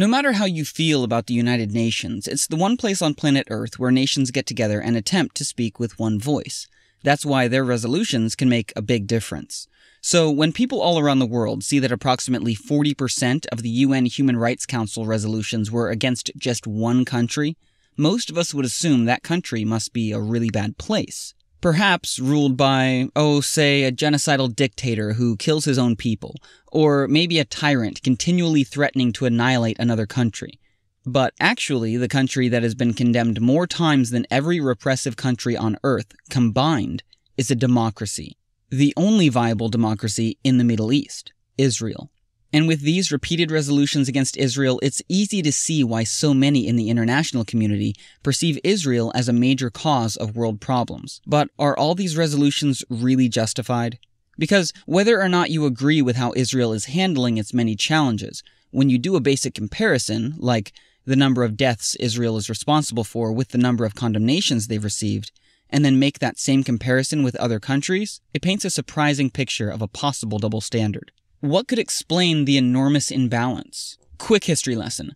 No matter how you feel about the United Nations, it's the one place on planet Earth where nations get together and attempt to speak with one voice. That's why their resolutions can make a big difference. So when people all around the world see that approximately 40% of the UN Human Rights Council resolutions were against just one country, most of us would assume that country must be a really bad place. Perhaps ruled by, say, a genocidal dictator who kills his own people, or maybe a tyrant continually threatening to annihilate another country. But actually, the country that has been condemned more times than every repressive country on Earth combined is a democracy. The only viable democracy in the Middle East, Israel. And with these repeated resolutions against Israel, it's easy to see why so many in the international community perceive Israel as a major cause of world problems. But are all these resolutions really justified? Because whether or not you agree with how Israel is handling its many challenges, when you do a basic comparison, like the number of deaths Israel is responsible for with the number of condemnations they've received, and then make that same comparison with other countries, it paints a surprising picture of a possible double standard. What could explain the enormous imbalance? Quick history lesson.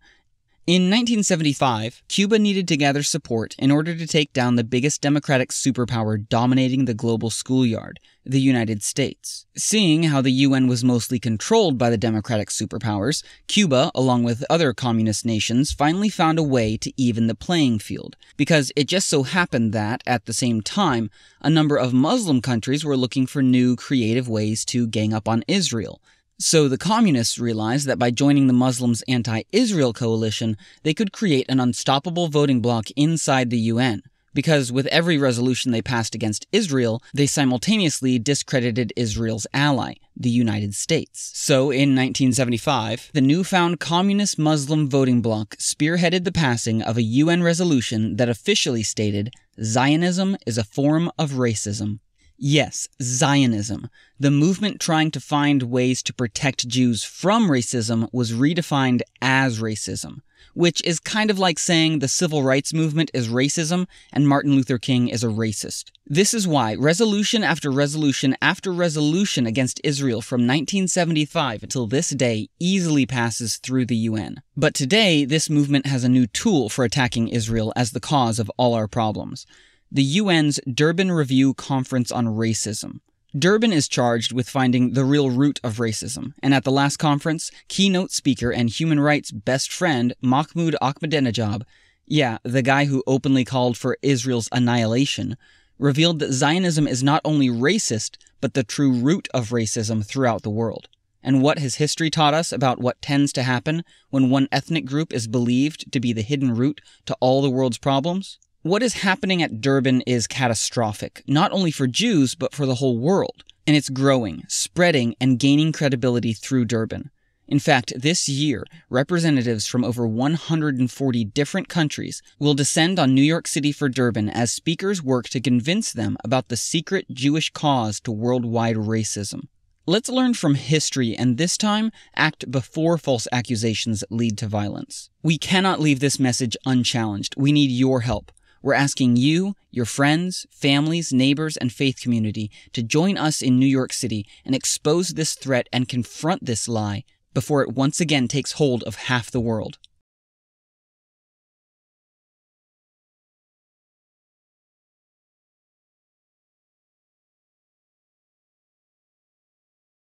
In 1975, Cuba needed to gather support in order to take down the biggest democratic superpower dominating the global schoolyard, the United States. Seeing how the UN was mostly controlled by the democratic superpowers, Cuba, along with other communist nations, finally found a way to even the playing field, because it just so happened that, at the same time, a number of Muslim countries were looking for new, creative ways to gang up on Israel. So the communists realized that by joining the Muslims' anti-Israel coalition, they could create an unstoppable voting bloc inside the UN, because with every resolution they passed against Israel, they simultaneously discredited Israel's ally, the United States. So in 1975, the newfound communist Muslim voting bloc spearheaded the passing of a UN resolution that officially stated, "Zionism is a form of racism." Yes, Zionism. The movement trying to find ways to protect Jews from racism was redefined as racism, which is kind of like saying the civil rights movement is racism and Martin Luther King is a racist. This is why resolution after resolution after resolution against Israel from 1975 until this day easily passes through the UN. But today, this movement has a new tool for attacking Israel as the cause of all our problems: the UN's Durban Review Conference on Racism. Durban is charged with finding the real root of racism, and at the last conference, keynote speaker and human rights best friend Mahmoud Ahmadinejad, the guy who openly called for Israel's annihilation, revealed that Zionism is not only racist, but the true root of racism throughout the world. And what has history taught us about what tends to happen when one ethnic group is believed to be the hidden root to all the world's problems? What is happening at Durban is catastrophic, not only for Jews, but for the whole world. And it's growing, spreading, and gaining credibility through Durban. In fact, this year, representatives from over 140 different countries will descend on New York City for Durban as speakers work to convince them about the secret Jewish cause to worldwide racism. Let's learn from history and this time act before false accusations lead to violence. We cannot leave this message unchallenged. We need your help. We're asking you, your friends, families, neighbors, and faith community to join us in New York City and expose this threat and confront this lie before it once again takes hold of half the world.